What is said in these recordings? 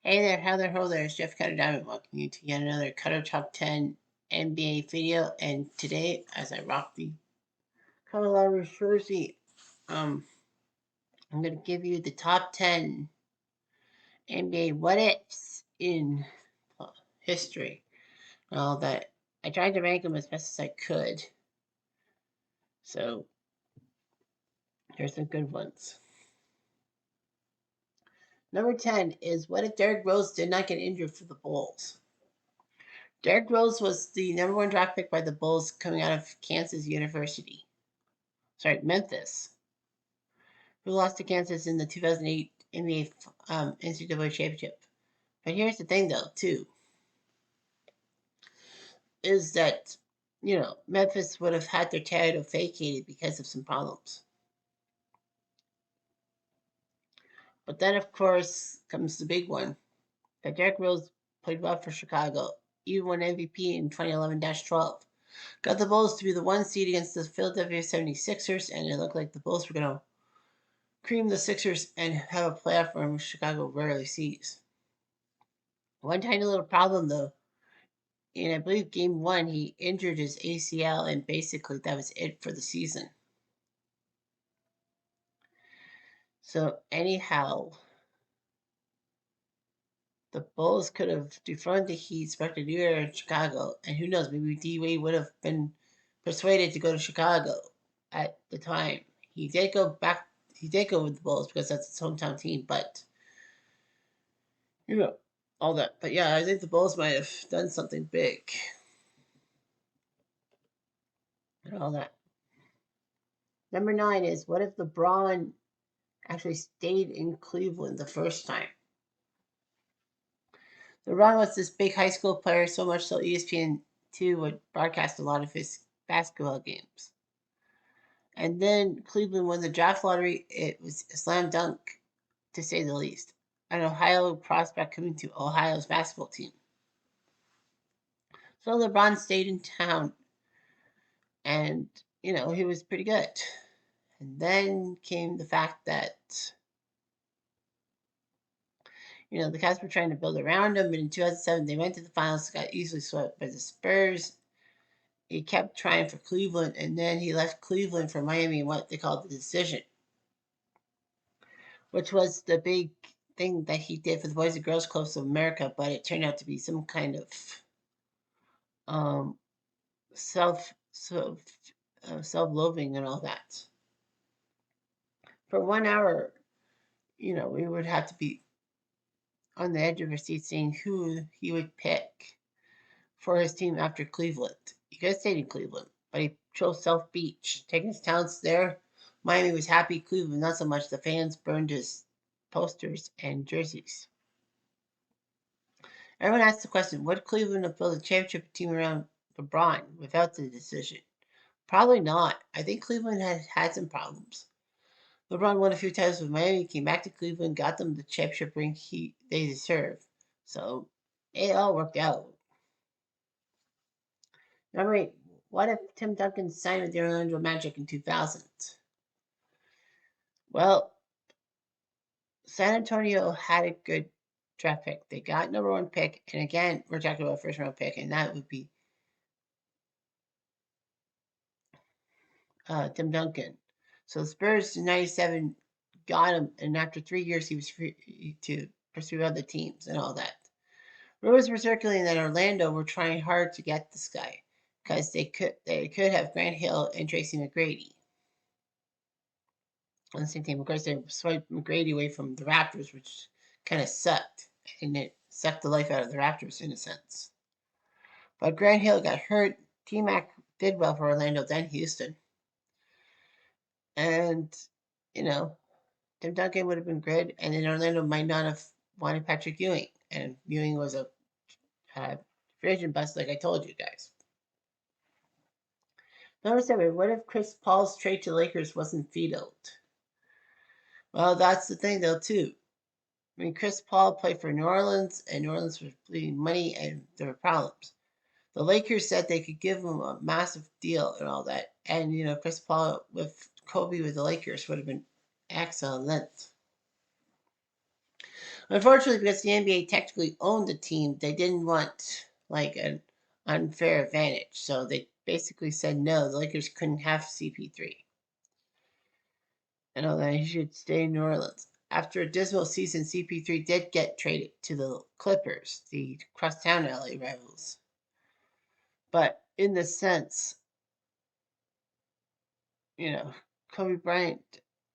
Hey there, how there, ho there, it's Jeff Cutter Diamond welcoming you to yet another Cutter Top 10 NBA video. And today, as I rock the Colorado jersey, I'm going to give you the top 10 NBA what ifs in history. Well, that I tried to rank them as best as I could. So, here's some good ones. Number 10 is what if Derrick Rose did not get injured for the Bulls? Derrick Rose was the number one draft pick by the Bulls coming out of Kansas University. Memphis, who lost to Kansas in the 2008 NBA NCAA championship. But here's the thing, though, too, is that, Memphis would have had their title vacated because of some problems. But then, of course, comes the big one that Derrick Rose played well for Chicago, even won MVP in 2011-12. Got the Bulls to be the one seed against the Philadelphia 76ers, and it looked like the Bulls were going to cream the Sixers and have a playoff run which Chicago rarely sees. One tiny little problem, though, in I believe game one, he injured his ACL, and basically that was it for the season. So, anyhow, the Bulls could have dethroned the Heat, sparked a new era in Chicago, and who knows, maybe D Wade would have been persuaded to go to Chicago at the time. He did go back, he did go with the Bulls because that's his hometown team, but all that. But yeah, I think the Bulls might have done something big and all that. Number 9 is what if LeBron actually stayed in Cleveland the first time? LeBron was this big high school player, so much so ESPN2 would broadcast a lot of his basketball games. And then Cleveland won the draft lottery. It was a slam dunk, to say the least. An Ohio prospect coming to Ohio's basketball team. So LeBron stayed in town, and, he was pretty good. And then came the fact that, the Cavs were trying to build around him, but in 2007 they went to the finals, got easily swept by the Spurs. He kept trying for Cleveland, and then he left Cleveland for Miami in what they called the decision, which was the big thing that he did for the Boys and Girls Clubs of America, but it turned out to be some kind of um, self self self-loathing and all that. For 1 hour, we would have to be on the edge of our seat seeing who he would pick for his team after Cleveland. He could have stayed in Cleveland, but he chose South Beach, taking his talents there. Miami was happy. Cleveland, not so much. The fans burned his posters and jerseys. Everyone asked the question, would Cleveland have built a championship team around LeBron without the decision? Probably not. I think Cleveland had some problems. LeBron won a few titles with Miami, came back to Cleveland, got them the championship ring they deserve. So it all worked out. Number 8, what if Tim Duncan signed with the Orlando Magic in 2000? Well, San Antonio had a good draft pick. They got number 1 pick, and again, we're talking about first round pick, and that would be Tim Duncan. So the Spurs in '97 got him, and after 3 years, he was free to pursue other teams and all that. Rumors were circulating that Orlando were trying hard to get this guy because they could have Grant Hill and Tracy McGrady on the same team. Of course, they swiped McGrady away from the Raptors, which kind of sucked, and it sucked the life out of the Raptors in a sense. But Grant Hill got hurt. T-Mac did well for Orlando, then Houston. And, Tim Duncan would have been good, and then Orlando might not have wanted Patrick Ewing. And Ewing was a free agent bust, like I told you guys. Number 7, what if Chris Paul's trade to Lakers wasn't vetoed? Well, that's the thing, though, too. I mean, Chris Paul played for New Orleans, and New Orleans was bleeding money, and there were problems. The Lakers said they could give him a massive deal and all that. And, Chris Paul with Kobe with the Lakers would have been excellent. Unfortunately, because the NBA technically owned the team, they didn't want like an unfair advantage. So they basically said no, the Lakers couldn't have CP3. And all that he should stay in New Orleans. After a dismal season, CP3 did get traded to the Clippers, the crosstown LA rivals. But in the sense, Kobe Bryant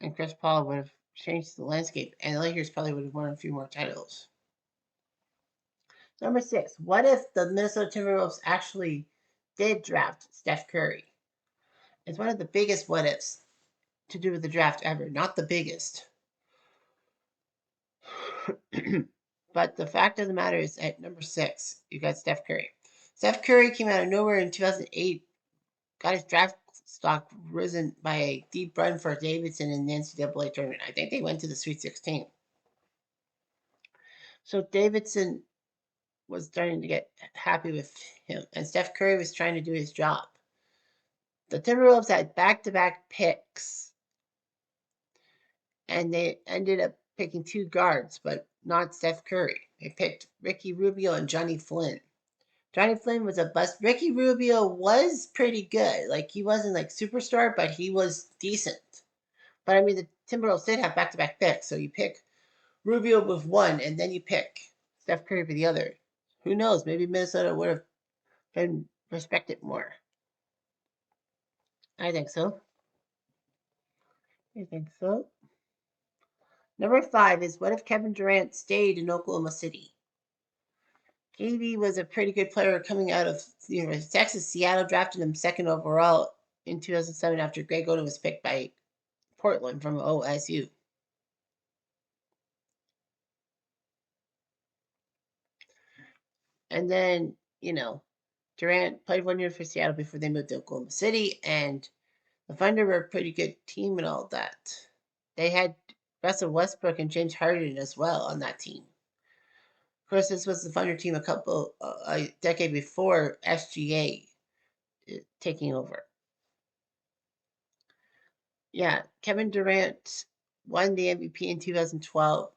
and Chris Paul would have changed the landscape, and the Lakers probably would have won a few more titles. Number 6, what if the Minnesota Timberwolves actually did draft Steph Curry? It's one of the biggest what ifs to do with the draft ever. Not the biggest. But the fact of the matter is, at number 6, you got Steph Curry. Steph Curry came out of nowhere in 2008, got his draft stock risen by a deep run for Davidson in the NCAA tournament. I think they went to the Sweet 16. So Davidson was starting to get happy with him, and Steph Curry was trying to do his job. The Timberwolves had back-to-back picks, and they ended up picking 2 guards, but not Steph Curry. They picked Ricky Rubio and Johnny Flynn. Johnny Flynn was a bust. Ricky Rubio was pretty good. Like, he wasn't like superstar, but he was decent. But I mean, the Timberwolves did have back-to-back picks, so you pick Rubio with one, and then you pick Steph Curry for the other. Who knows? Maybe Minnesota would have been respected more. I think so. I think so. Number 5 is, what if Kevin Durant stayed in Oklahoma City? KD was a pretty good player coming out of the University of Texas. Seattle drafted him 2nd overall in 2007 after Greg Oden was picked by Portland from OSU. And then, Durant played 1 year for Seattle before they moved to Oklahoma City, and the Thunder were a pretty good team and all that. They had Russell Westbrook and James Harden as well on that team. Of course, this was the Thunder team a decade before SGA taking over. Yeah, Kevin Durant won the MVP in 2012.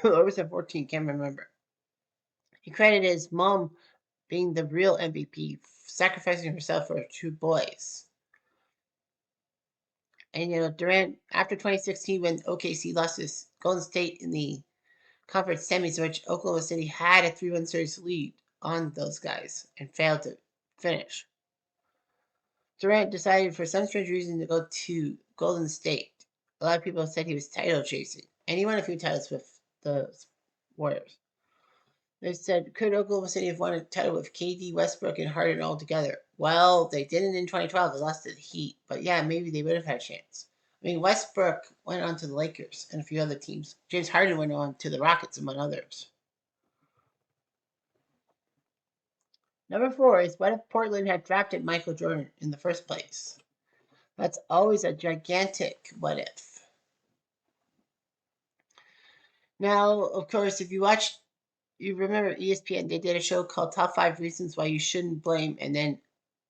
Or was it 14? Can't remember. He credited his mom being the real MVP, sacrificing herself for 2 boys. And Durant, after 2016, when OKC lost to Golden State in the conference semis, which Oklahoma City had a 3-1 series lead on those guys and failed to finish, Durant decided for some strange reason to go to Golden State. A lot of people said he was title chasing, and he won a few titles with the Warriors. They said, could Oklahoma City have won a title with KD, Westbrook, and Harden all together? Well, they didn't in 2012. They lost to the Heat. But yeah, maybe they would have had a chance. I mean, Westbrook went on to the Lakers and a few other teams. James Harden went on to the Rockets, among others. Number 4 is, what if Portland had drafted Michael Jordan in the first place? That's always a gigantic what if. Now, of course, if you remember ESPN, they did a show called Top 5 Reasons Why You Shouldn't Blame, and then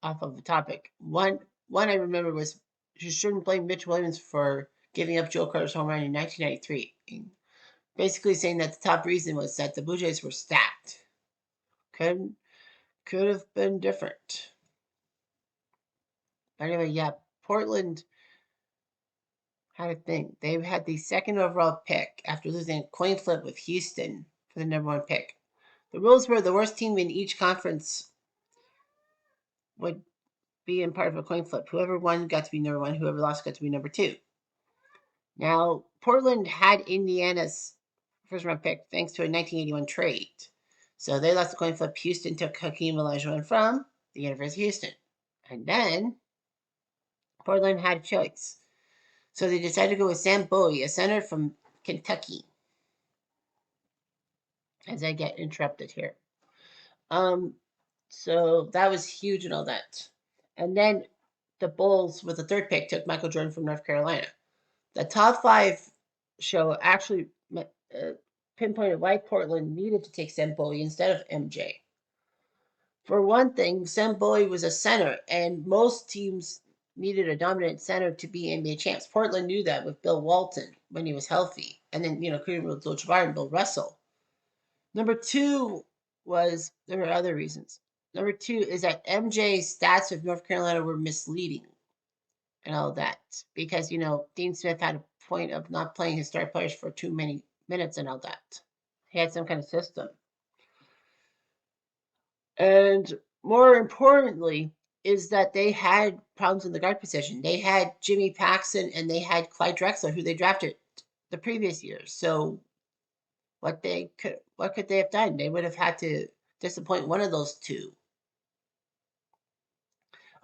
off of the topic. One I remember was, you shouldn't blame Mitch Williams for giving up Joe Carter's home run in 1993. Basically saying that the top reason was that the Blue Jays were stacked. Could have been different. But anyway, yeah, Portland had a thing. They had the 2nd overall pick after losing a coin flip with Houston for the number 1 pick. The rules were the worst team in each conference would be in part of a coin flip. Whoever won got to be number 1. Whoever lost got to be number 2. Now, Portland had Indiana's first round pick thanks to a 1981 trade. So they lost the coin flip. Houston took Hakeem Olajuwon from the University of Houston. And then Portland had a choice. So they decided to go with Sam Bowie, a center from Kentucky. As I get interrupted here. So that was huge and all that. And then the Bulls, with the 3rd pick, took Michael Jordan from North Carolina. The Top 5 show actually pinpointed why Portland needed to take Sam Bowie instead of MJ. For one thing, Sam Bowie was a center, and most teams needed a dominant center to be NBA champs. Portland knew that with Bill Walton when he was healthy. and then Kareem Abdul-Jabbar and Bill Russell. Number two was there were other reasons. Number two is that MJ's stats with North Carolina were misleading and all that because Dean Smith had a point of not playing his star players for too many minutes and all that. He had some kind of system. And more importantly, is that they had problems in the guard position. They had Jimmy Paxson and they had Clyde Drexler, who they drafted the previous year. So what could they have done? They would have had to disappoint one of those two.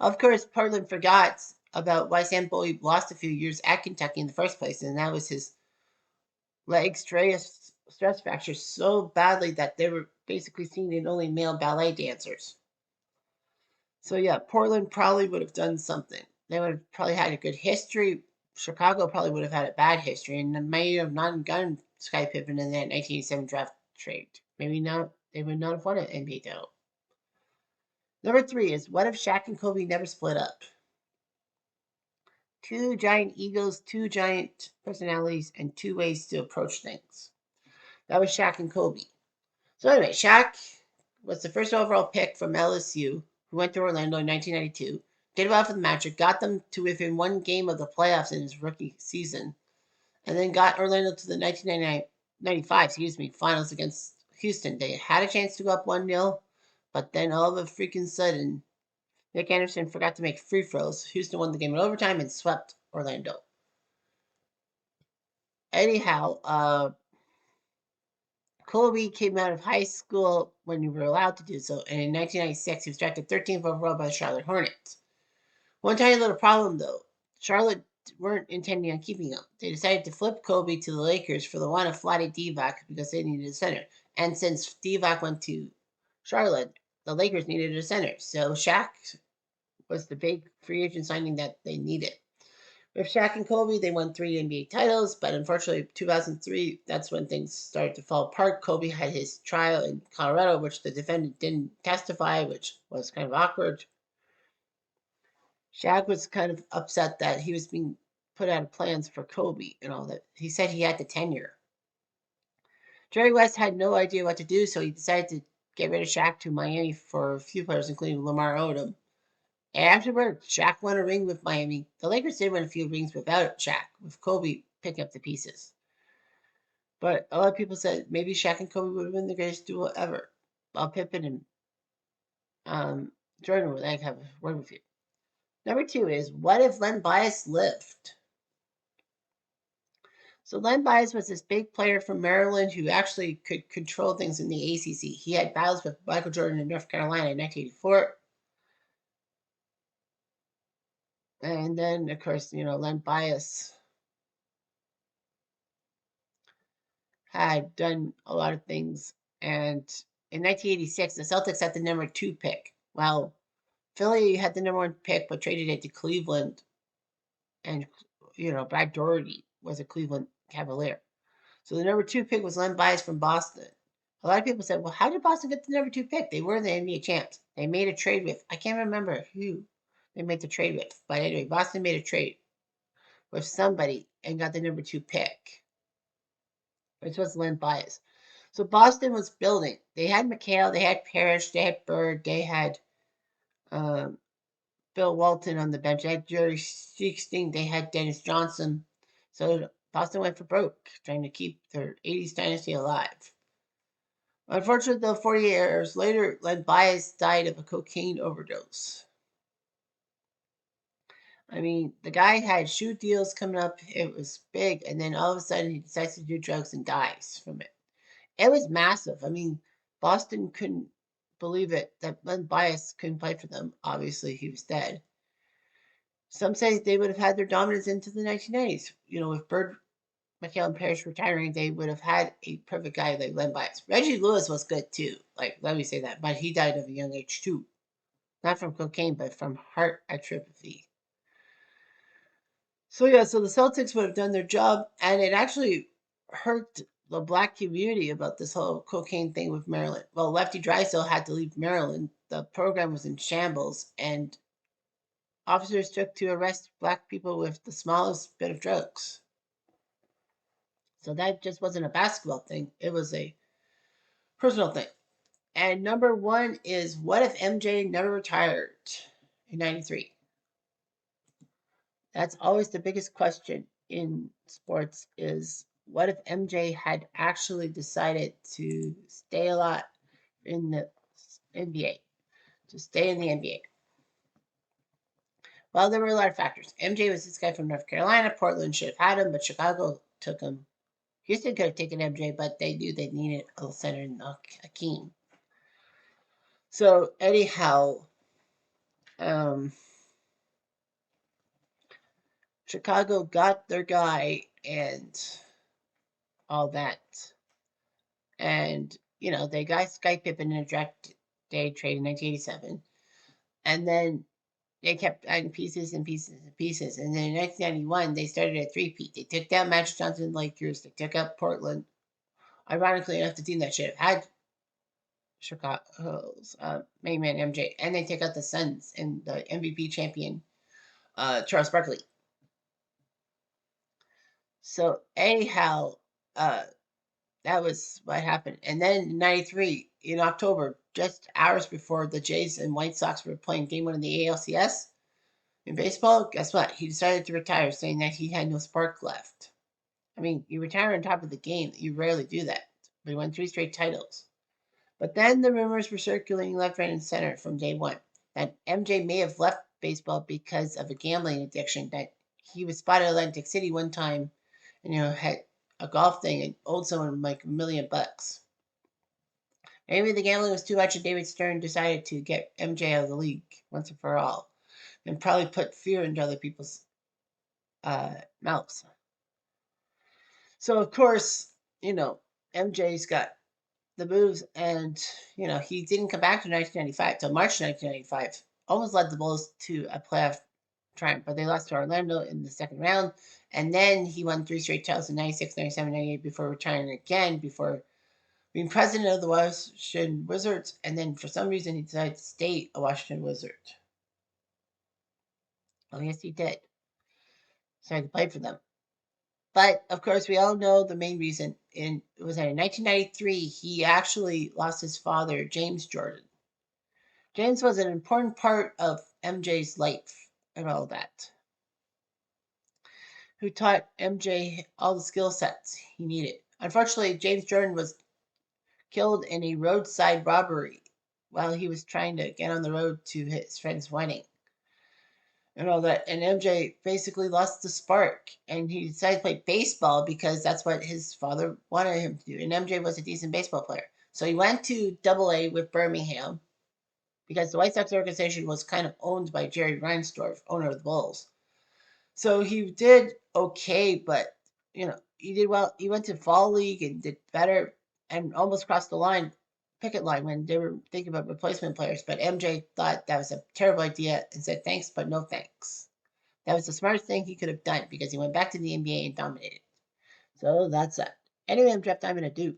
Of course, Portland forgot about why Sam Bowie lost a few years at Kentucky in the first place, and that was his leg stress fracture so badly that they were basically seen in only male ballet dancers. So yeah, Portland probably would have done something. They would have probably had a good history. Chicago probably would have had a bad history and may have not gotten Sky Pippen in that 1987 draft trade. Maybe not. They would not have won an NBA title. Number three is what if Shaq and Kobe never split up? Two giant egos, two giant personalities, and two ways to approach things. That was Shaq and Kobe. So anyway, Shaq was the first overall pick from LSU, who went to Orlando in 1992. Did well for the Magic, got them to within one game of the playoffs in his rookie season, and then got Orlando to the 1995 finals against Houston. They had a chance to go up 1-0, but then all of a freaking sudden, Nick Anderson forgot to make free throws. Houston won the game in overtime and swept Orlando. Anyhow, Kobe came out of high school when you were allowed to do so, and in 1996 he was drafted 13th overall by the Charlotte Hornets. One tiny little problem, though. Charlotte weren't intending on keeping him. They decided to flip Kobe to the Lakers for the one of Vlade Divac because they needed a center. And since Divac went to Charlotte, the Lakers needed a center. So Shaq was the big free agent signing that they needed. With Shaq and Kobe, they won 3 NBA titles, but unfortunately, 2003, that's when things started to fall apart. Kobe had his trial in Colorado, which the defendant didn't testify, which was kind of awkward. Shaq was kind of upset that he was being put out of plans for Kobe and all that. He said he had the tenure. Jerry West had no idea what to do, so he decided to get rid of Shaq to Miami for a few players, including Lamar Odom. Afterward, Shaq won a ring with Miami. The Lakers did win a few rings without Shaq, with Kobe picking up the pieces. But a lot of people said maybe Shaq and Kobe would have been the greatest duo ever. While Pippen and Jordan would like have a word with you. Number two is what if Len Bias lived? So Len Bias was this big player from Maryland who actually could control things in the ACC. He had battles with Michael Jordan in North Carolina in 1984. And then, of course, Len Bias had done a lot of things. And in 1986, the Celtics had the number 2 pick. Well, Philly had the number 1 pick, but traded it to Cleveland. And, Brad Daugherty was a Cleveland Cavalier. So the number 2 pick was Len Bias from Boston. A lot of people said, well, how did Boston get the number 2 pick? They were the NBA champs. They made a trade with, I can't remember who they made the trade with. But anyway, Boston made a trade with somebody and got the number 2 pick, which was Len Bias. So Boston was building. They had McHale, they had Parrish, they had Bird, they had Bill Walton on the bench, they had Jerry Sixteen, they had Dennis Johnson. So Boston went for broke, trying to keep their 80s dynasty alive. Unfortunately, though, 40 years later, Len Bias died of a cocaine overdose. I mean, the guy had shoe deals coming up. It was big, and then all of a sudden he decides to do drugs and dies from it. It was massive. I mean, Boston couldn't believe it that Len Bias couldn't play for them. Obviously, he was dead. Some say they would have had their dominance into the 1990s. With Bird, McHale, and Parrish retiring, they would have had a perfect guy like Len Bias. Reggie Lewis was good too. Let me say that. But he died of a young age too. Not from cocaine, but from heart atrophy. So the Celtics would have done their job, and it actually hurt the black community about this whole cocaine thing with Maryland. Well, Lefty Drysdale had to leave Maryland. The program was in shambles, and officers took to arrest black people with the smallest bit of drugs. So that just wasn't a basketball thing. It was a personal thing. And number one is, what if MJ never retired in 93? That's always the biggest question in sports is, what if MJ had actually decided to stay a lot in the NBA, to stay in the NBA? Well, there were a lot of factors. MJ was this guy from North Carolina. Portland should have had him, but Chicago took him. Houston could have taken MJ, but they knew they needed a center in Hakeem. So anyhow, um, Chicago got their guy and all that. And, they got Sky Pippen in a draft day trade in 1987. And then they kept adding pieces and pieces and pieces. And then in 1991, they started a three-peat. They took down Magic Johnson and Lakers. They took out Portland. Ironically enough, the team that should have had Chicago's main man MJ. And they took out the Suns and the MVP champion Charles Barkley. So anyhow, that was what happened. And then in 93, in October, just hours before the Jays and White Sox were playing game one of the ALCS in baseball, guess what? He decided to retire, saying that he had no spark left. I mean, you retire on top of the game. You rarely do that. But he won 3 straight titles. But then the rumors were circulating left, right, and center from day one that MJ may have left baseball because of a gambling addiction, that he was spotted at Atlantic City one time and, had a golf thing and owed someone like $1 million. Maybe the gambling was too much and David Stern decided to get MJ out of the league once and for all and probably put fear into other people's mouths. So, of course, MJ's got the moves and, he didn't come back to 1995 till March 1995. Almost led the Bulls to a playoff triumph, but they lost to Orlando in the second round. And then he won 3 straight titles in 96, 97, 98 before retiring again, before being president of the Washington Wizards, and then for some reason he decided to stay a Washington Wizard. Oh, yes, he did. Decided to play for them. But, of course, we all know the main reason. It was in 1993, he actually lost his father, James Jordan. James was an important part of MJ's life and all that, who taught MJ all the skill sets he needed. Unfortunately, James Jordan was killed in a roadside robbery while he was trying to get on the road to his friend's wedding and all that. And MJ basically lost the spark and he decided to play baseball because that's what his father wanted him to do. And MJ was a decent baseball player. So he went to AA with Birmingham because the White Sox organization was kind of owned by Jerry Reinsdorf, owner of the Bulls. So he did okay, but, he did well. He went to Fall League and did better and almost crossed the picket line when they were thinking about replacement players. But MJ thought that was a terrible idea and said thanks, but no thanks. That was the smartest thing he could have done because he went back to the NBA and dominated. So that's that. Anyway, I'm Jeff Diamond. I do.